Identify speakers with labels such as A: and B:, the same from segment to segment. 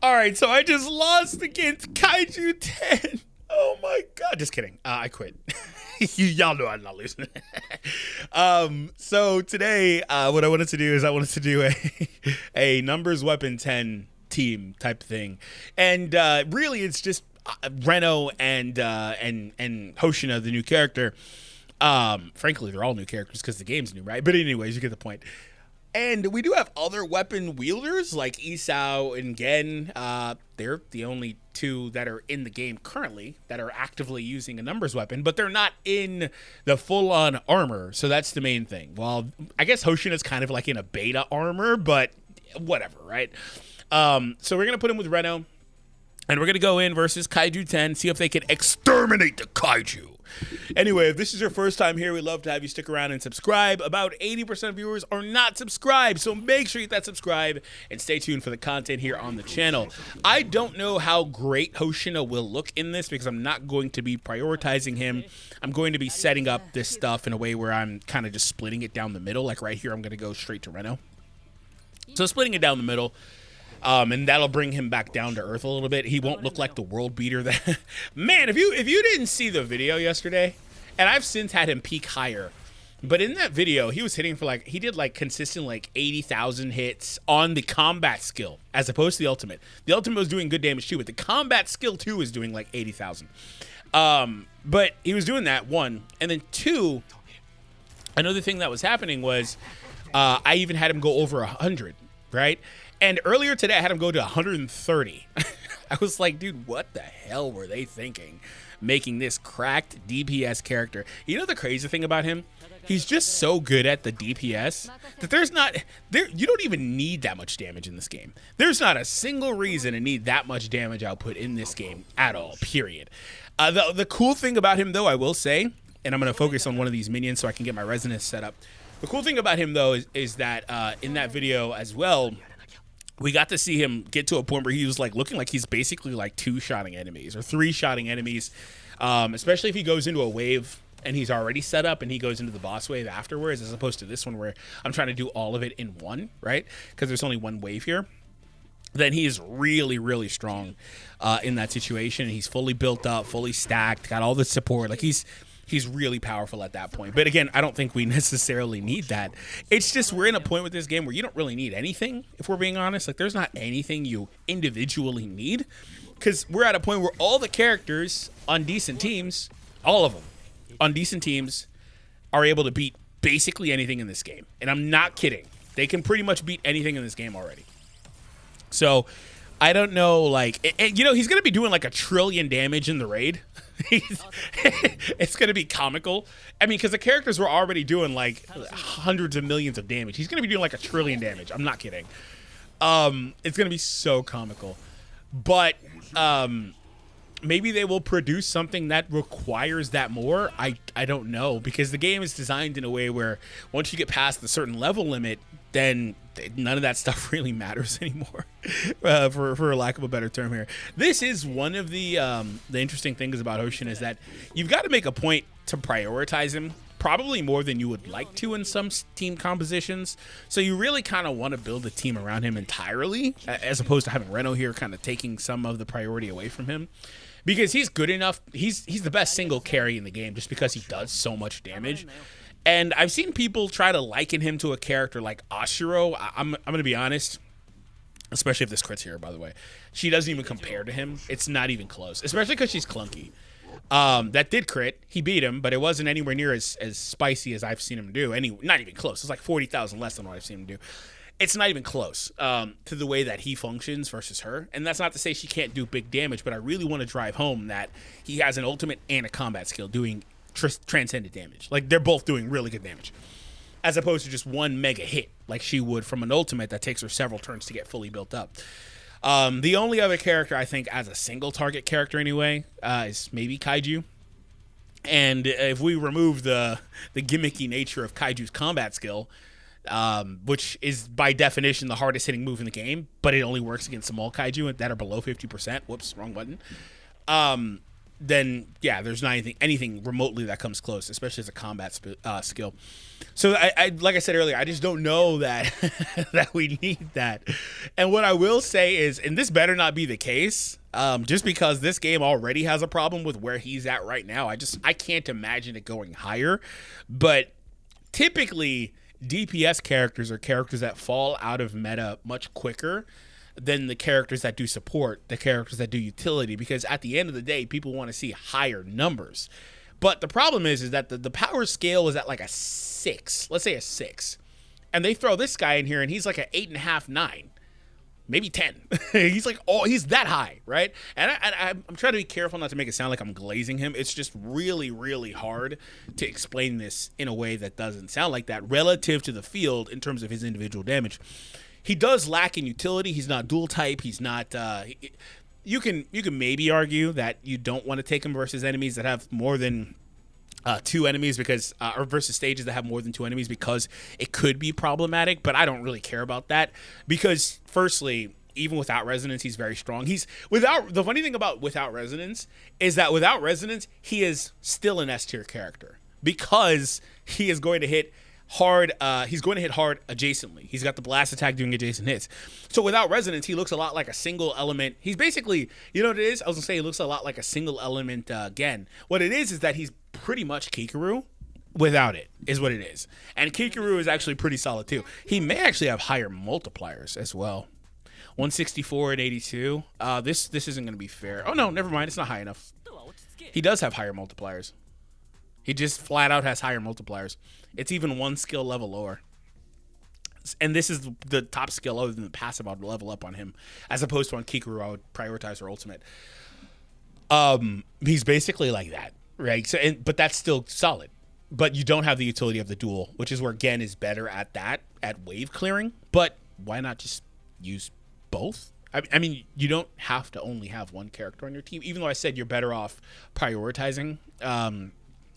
A: All right, so I just lost against Kaiju 10. Oh my god! Just kidding. I quit. Y'all know I'm not losing. So today, what I wanted to do is I wanted to do a numbers weapon 10 team type thing, and really it's just Reno and Hoshina, the new character. Frankly, they're all new characters because the game's new, right? But anyways, you get the point. And we do have other weapon wielders like Isao and Gen. They're the only two that are in the game currently that are actively using a numbers weapon, but they're not in the full-on armor, so that's the main thing. Well, I guess Hoshina's kind of like in a beta armor, but whatever, right? So we're going to put him with Reno, and we're going to go in versus Kaiju 10, see if they can exterminate the Kaiju. Anyway, if this is your first time here, we'd love to have you stick around and subscribe. About 80% of viewers are not subscribed, so make sure you hit that subscribe and stay tuned for the content here on the channel. I don't know how great Hoshina will look in this because I'm not going to be prioritizing him. I'm going to be setting up this stuff in a way where I'm kind of just splitting it down the middle. Like right here, I'm going to go straight to Reno. So splitting it down the middle. And that'll bring him back down to earth a little bit. He won't look like the world beater that man, if you didn't see the video yesterday, and I've since had him peak higher, but in that video he was hitting for like he did like consistent like 80,000 hits on the combat skill as opposed to the ultimate. The ultimate was doing good damage too, but the combat skill too was doing like 80,000. But he was doing that, one, and then two, another thing that was happening was I even had him go over 100, right? And earlier today, I had him go to 130. I was like, dude, what the hell were they thinking? Making this cracked DPS character. You know the crazy thing about him? He's just so good at the DPS that you don't even need that much damage in this game. There's not a single reason to need that much damage output in this game at all, period. The cool thing about him, though, I will say, and I'm going to focus on one of these minions so I can get my resonance set up. The cool thing about him, though, is that in that video as well, we got to see him get to a point where he was like looking like he's basically like two-shotting enemies or three-shotting enemies, especially if he goes into a wave and he's already set up and he goes into the boss wave afterwards, as opposed to this one where I'm trying to do all of it in one, right? Because there's only one wave here. Then he is really, really strong in that situation. He's fully built up, fully stacked, got all the support. Like he's really powerful at that point. But again, I don't think we necessarily need that. It's just we're in a point with this game where you don't really need anything, if we're being honest. Like there's not anything you individually need, because we're at a point where all the characters on decent teams, all of them on decent teams, are able to beat basically anything in this game. And I'm not kidding. They can pretty much beat anything in this game already. So I don't know, like, you know, he's going to be doing like 1 trillion damage in the raid. It's going to be comical. I mean, because the characters were already doing like hundreds of millions of damage. He's going to be doing like 1 trillion damage. I'm not kidding. It's going to be so comical. But maybe they will produce something that requires that more. I don't know, because the game is designed in a way where once you get past the certain level limit, then none of that stuff really matters anymore, for lack of a better term here. This is one of the interesting things about Hoshina, is that you've got to make a point to prioritize him, probably more than you would like to in some team compositions. So you really kind of want to build a team around him entirely, as opposed to having Reno here kind of taking some of the priority away from him. Because he's good enough. He's the best single carry in the game just because he does so much damage. And I've seen people try to liken him to a character like Soshiro. I'm going to be honest, especially if this crit's here, by the way. She doesn't even compare to him. It's not even close, especially because she's clunky. That did crit. He beat him, but it wasn't anywhere near as spicy as I've seen him do. Not even close. It's like 40,000 less than what I've seen him do. It's not even close to the way that he functions versus her. And that's not to say she can't do big damage, but I really want to drive home that he has an ultimate and a combat skill doing transcendent damage. Like, they're both doing really good damage, as opposed to just one mega hit like she would from an ultimate that takes her several turns to get fully built up. The only other character I think as a single target character anyway is maybe Kaiju. And if we remove the gimmicky nature of Kaiju's combat skill, which is by definition the hardest hitting move in the game, but it only works against small Kaiju that are below 50%. Whoops, wrong button. then yeah, there's not anything remotely that comes close, especially as a combat skill. So I like I said earlier, I just don't know that that we need that. And what I will say is, and this better not be the case, just because this game already has a problem with where he's at right now. I can't imagine it going higher. But typically, DPS characters are characters that fall out of meta much quicker than the characters that do support, the characters that do utility, because at the end of the day, people want to see higher numbers. But the problem is that the power scale is at like a 6, let's say a 6, and they throw this guy in here and he's like an 8.5, 9, maybe 10. He's like, oh, he's that high, right? And I'm trying to be careful not to make it sound like I'm glazing him. It's just really, really hard to explain this in a way that doesn't sound like that relative to the field in terms of his individual damage. He does lack in utility. He's not dual type. He's not. You can maybe argue that you don't want to take him versus enemies that have more than 2 enemies because, or versus stages that have more than 2 enemies because it could be problematic. But I don't really care about that because, firstly, even without resonance, he's very strong. The funny thing about without resonance is that without resonance, he is still an S tier character because he is going to hit hard. He's going to hit hard adjacently. He's got the blast attack doing adjacent hits. So without resonance, he looks a lot like a single element. He's basically, you know what it is? I was gonna say he looks a lot like a single element Gen. What it is that he's pretty much Kikaru without it, is what it is. And Kikaru is actually pretty solid too. He may actually have higher multipliers as well. 164 and 82. This isn't gonna be fair. Oh no, never mind. It's not high enough. He does have higher multipliers. He just flat out has higher multipliers. It's even 1 skill level lower. And this is the top skill other than the passive I would level up on him. As opposed to on Kikaru, I would prioritize her ultimate. He's basically like that, right? So, but that's still solid. But you don't have the utility of the duel, which is where Gen is better at that, at wave clearing. But why not just use both? I mean, you don't have to only have one character on your team. Even though I said you're better off prioritizing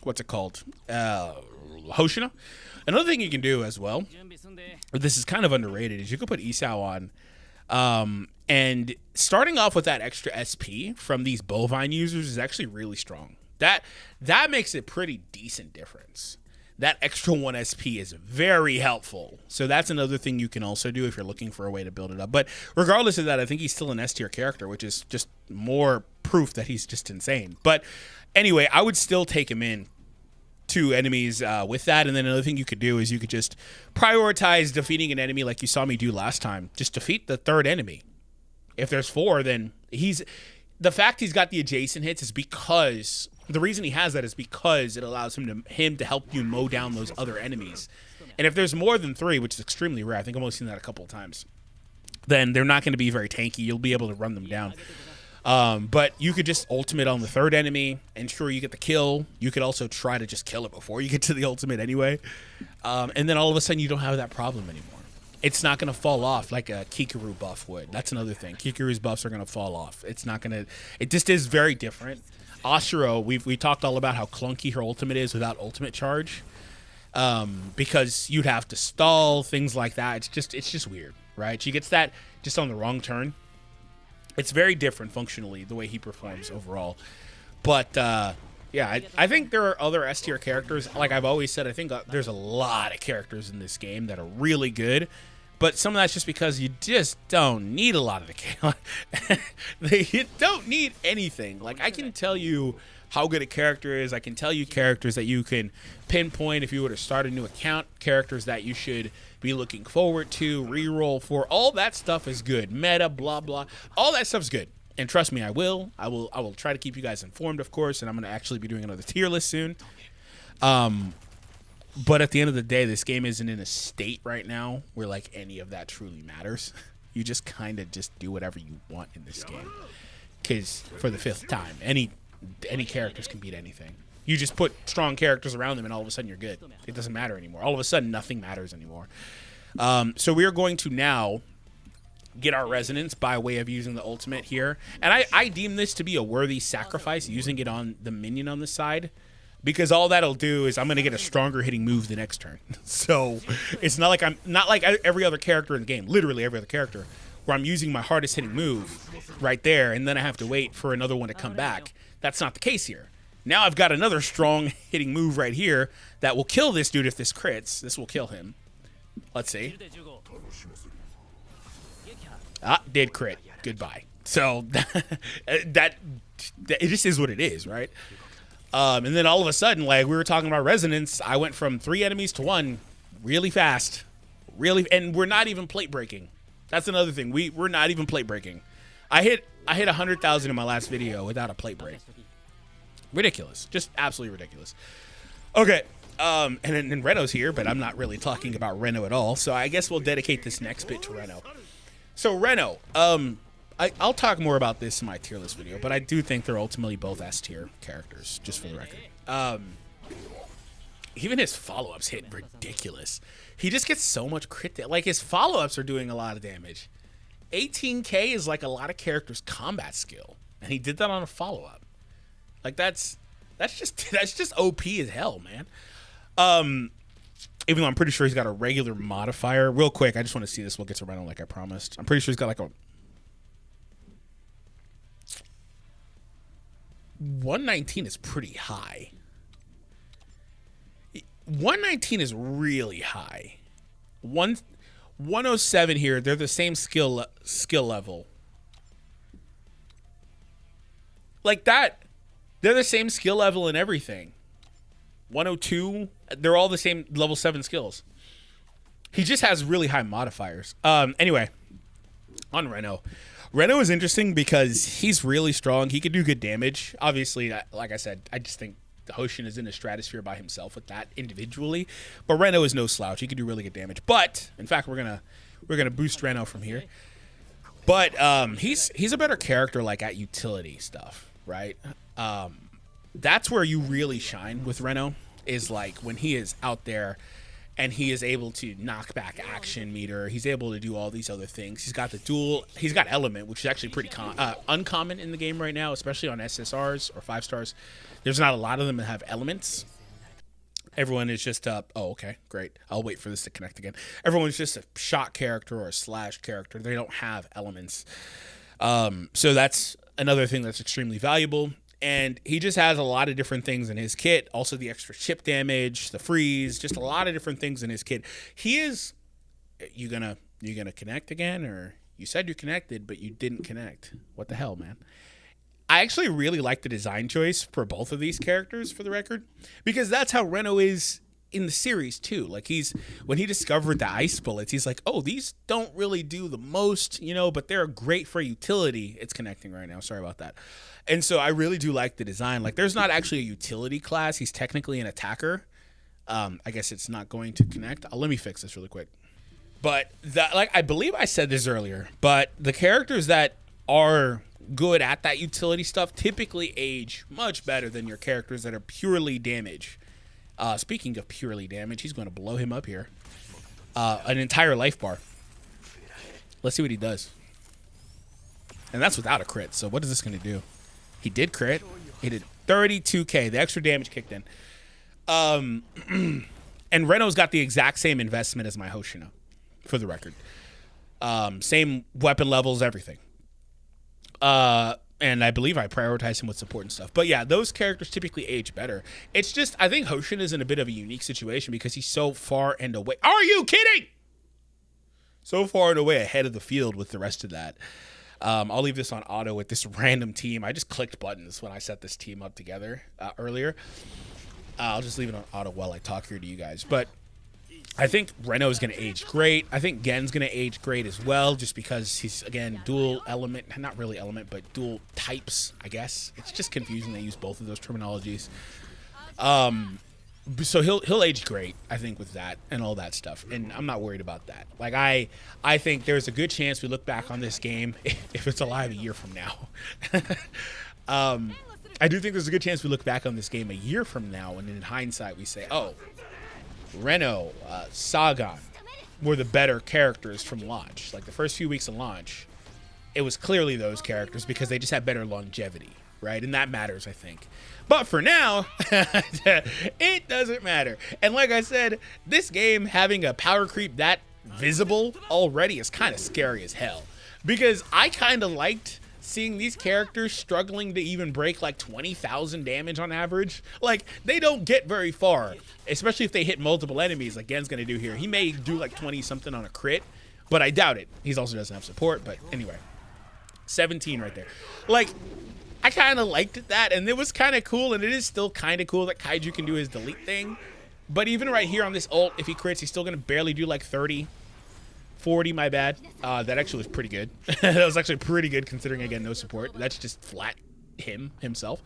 A: what's it called? Hoshina. Another thing you can do as well, this is kind of underrated, is you could put Isao on. And starting off with that extra SP from these bovine users is actually really strong. That makes a pretty decent difference. That extra 1 SP is very helpful. So that's another thing you can also do if you're looking for a way to build it up. But regardless of that, I think he's still an S tier character, which is just more proof that he's just insane. But anyway, I would still take him in to enemies with that. And then another thing you could do is you could just prioritize defeating an enemy like you saw me do last time. Just defeat the 3rd enemy. If there's 4, then the fact he's got the adjacent hits is because the reason he has that is because it allows him to help you mow down those other enemies. And if there's more than 3, which is extremely rare, I think I've only seen that a couple of times, then they're not going to be very tanky. You'll be able to run them down. But you could just ultimate on the 3rd enemy, ensure you get the kill. You could also try to just kill it before you get to the ultimate anyway. And then all of a sudden you don't have that problem anymore. It's not going to fall off like a Kikaru buff would. That's another thing. Kikaru's buffs are going to fall off. It's not going to... It just is very different. Oshiro, we talked all about how clunky her ultimate is without ultimate charge. Because you'd have to stall, things like that. It's just weird, right? She gets that just on the wrong turn. It's very different functionally, the way he performs overall. But, yeah, I think there are other S tier characters. Like I've always said, I think there's a lot of characters in this game that are really good. But some of that's just because you just don't need a lot of the you don't need anything. Like, I can tell you how good a character is. I can tell you characters that you can pinpoint if you were to start a new account, characters that you should be looking forward to, reroll for. All that stuff is good. Meta, blah, blah. All that stuff's good. And trust me, I will try to keep you guys informed, of course, and I'm going to actually be doing another tier list soon. But at the end of the day, this game isn't in a state right now where, like, any of that truly matters. You just kind of just do whatever you want in this game. Because for the 5th time, any characters can beat anything. You just put strong characters around them, and all of a sudden you're good. It doesn't matter anymore. All of a sudden, nothing matters anymore. So we are going to now get our resonance by way of using the ultimate here. And I deem this to be a worthy sacrifice, using it on the minion on the side. Because all that'll do is I'm going to get a stronger hitting move the next turn. So it's not like every other character in the game, literally every other character, where I'm using my hardest hitting move right there, and then I have to wait for another one to come back That's not the case here. Now I've got another strong hitting move right here that will kill this dude if this crits. This will kill him. Let's see. Ah, did crit. Goodbye. So that it just is what it is, right? And then all of a sudden, like we were talking about resonance, I went from 3 enemies to 1 really fast. And we're not even plate breaking. That's another thing. We're not even plate breaking. I hit 100,000 in my last video without a plate break. Ridiculous. Just absolutely ridiculous. Okay. And then Reno's here, but I'm not really talking about Reno at all. So I guess we'll dedicate this next bit to Reno. So Reno, I'll talk more about this in my tier list video, but I do think they're ultimately both S tier characters, just for the record. Even his follow-ups hit ridiculous. He just gets so much crit. Like his follow-ups are doing a lot of damage. 18k is like a lot of characters' combat skill, and he did that on a follow-up. Like that's just OP as hell, man. Even though I'm pretty sure he's got a regular modifier. Real quick, I just want to see this. We'll get to Renault like I promised. I'm pretty sure he's got like a 119 is pretty high. 119 is really high. 107 here. They're the same skill level. Like that. They're the same skill level and everything. 102. They're all the same level 7 skills. He just has really high modifiers. Anyway, on Reno. Reno is interesting because he's really strong. He could do good damage. Obviously, like I said, I just think Hoshina is in a stratosphere by himself with that individually. But Reno is no slouch. He could do really good damage. But in fact, we're gonna boost Reno from here. But he's a better character like at utility stuff, right? That's where you really shine with Reno, is like when he is out there and he is able to knock back action meter. He's able to do all these other things. He's got he's got element, which is actually pretty uncommon in the game right now, especially on SSRs or 5 stars. There's not a lot of them that have elements. Everyone is just oh, okay, great. I'll wait for this to connect again. Everyone's just a shot character or a slash character. They don't have elements. So that's another thing that's extremely valuable. And he just has a lot of different things in his kit. Also the extra chip damage, the freeze, just a lot of different things in his kit. He is, you gonna connect again? Or you said you connected, but you didn't connect. What the hell, man? I actually really like the design choice for both of these characters, for the record, because that's how Reno is in the series too. Like when he discovered the ice bullets, he's like, oh, these don't really do the most, but they're great for utility. It's connecting right now. Sorry about that. And so I really do like the design. Like there's not actually a utility class. He's technically an attacker. I guess it's not going to connect. Let me fix this really quick. But I believe I said this earlier, but the characters that are good at that utility stuff typically age much better than your characters that are purely damage. Speaking of purely damage, he's going to blow him up here. An entire life bar. Let's see what he does. And that's without a crit. So what is this going to do? He did crit. He did 32k. The extra damage kicked in. And Reno's got the exact same investment as my Hoshina, for the record. Same weapon levels, everything. And I believe I prioritize him with support and stuff. But yeah, those characters typically age better. It's just, I think Hoshina is in a bit of a unique situation because he's so far and away. Are you kidding? So far and away ahead of the field with the rest of that. I'll leave this on auto with this random team. I just clicked buttons when I set this team up together earlier. I'll just leave it on auto while I talk here to you guys. But I think Reno is going to age great. I think Gen's going to age great as well, just because he's, again, dual element. Not really element, but dual types, I guess. It's just confusing. They use both of those terminologies. So he'll age great, I think, with that and all that stuff. And I'm not worried about that. Like, I think there's a good chance we look back on this game, if it's alive a year from now. I do think there's a good chance we look back on this game a year from now, and in hindsight we say, oh, Reno, Sagan were the better characters from launch. Like the first few weeks of launch, it was clearly those characters because they just had better longevity, right? And that matters, I think. But for now, it doesn't matter. And like I said, this game having a power creep that visible already is kind of scary as hell. Because I kind of liked seeing these characters struggling to even break like 20,000 damage on average. Like, they don't get very far, especially if they hit multiple enemies like Gen's gonna do here. He may do like 20 something on a crit, but I doubt it. He also doesn't have support, but anyway. 17 right there. Like, I kind of liked that, and it was kind of cool, and it is still kind of cool that Kaiju can do his delete thing. But even right here on this ult, if he crits, he's still going to barely do like 30, 40, my bad. That actually was pretty good. That was actually pretty good considering, again, no support. That's just flat himself.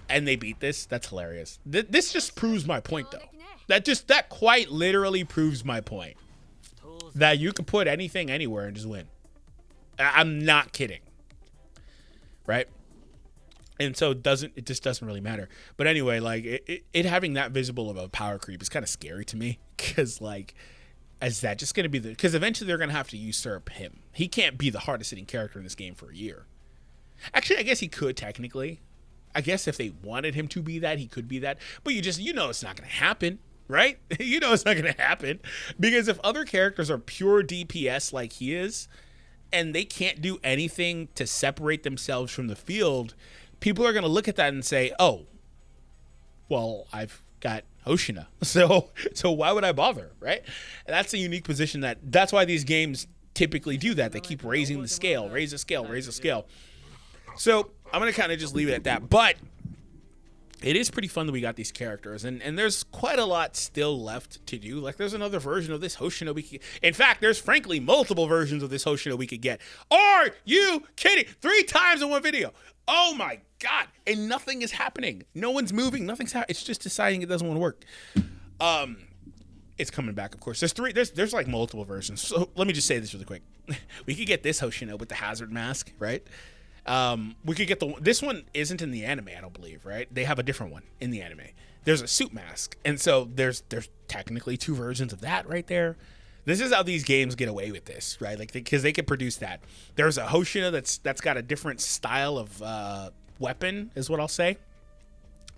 A: And they beat this. That's hilarious. This just proves my point, though. That quite literally proves my point. That you can put anything anywhere and just win. I'm not kidding. Right? And so it just doesn't really matter. But anyway, like it having that visible of a power creep is kind of scary to me, because like, is that just going to be because eventually they're going to have to usurp him. He can't be the hardest hitting character in this game for a year. Actually, I guess he could technically. I guess if they wanted him to be that, he could be that. But you know it's not going to happen, right? You know it's not going to happen, because if other characters are pure DPS like he is, and they can't do anything to separate themselves from the field, people are going to look at that and say, oh, well, I've got Hoshina, so why would I bother, right? And that's a unique position. That's why these games typically do that. They keep raising the scale, raise the scale, raise the scale. So I'm going to kind of just leave it at that. But it is pretty fun that we got these characters, and there's quite a lot still left to do. Like, there's another version of this Hoshina we could. In fact, there's frankly multiple versions of this Hoshina we could get. Are you kidding? 3 times in one video. Oh my God. And nothing is happening. No one's moving. Nothing's happening. It's just deciding it doesn't want to work. It's coming back, of course. There's like multiple versions. So let me just say this really quick. We could get this Hoshina with the hazard mask, right? We could get this one isn't in the anime, I don't believe, right? They have a different one in the anime. There's a suit mask. And so there's technically 2 versions of that right there. This is how these games get away with this, right? Like, because they could produce that. There's a Hoshina that's got a different style of weapon, is what I'll say,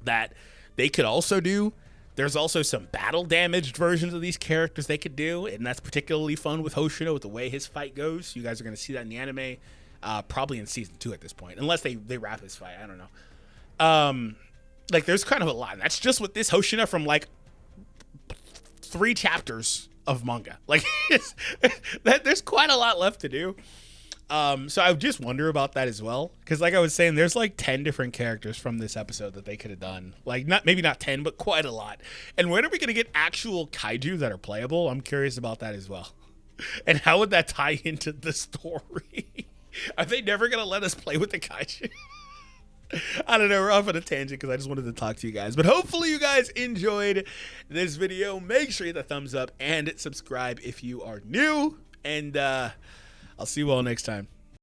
A: that they could also do. There's also some battle damaged versions of these characters they could do, and that's particularly fun with Hoshina, with the way his fight goes. You guys are going to see that in the anime, probably in season 2 at this point, unless they wrap his fight. I don't know. Like, there's kind of a lot, and that's just with this Hoshina from like 3 chapters of manga. Like, there's quite a lot left to do. So I just wonder about that as well, because like I was saying, there's like 10 different characters from this episode that they could have done. Like, maybe not 10, but quite a lot. And when are we going to get actual kaiju that are playable? I'm curious about that as well. And how would that tie into the story? Are they never going to let us play with the kaiju? I don't know, we're off on a tangent because I just wanted to talk to you guys. But hopefully you guys enjoyed this video. Make sure you hit the thumbs up and subscribe if you are new. And I'll see you all next time.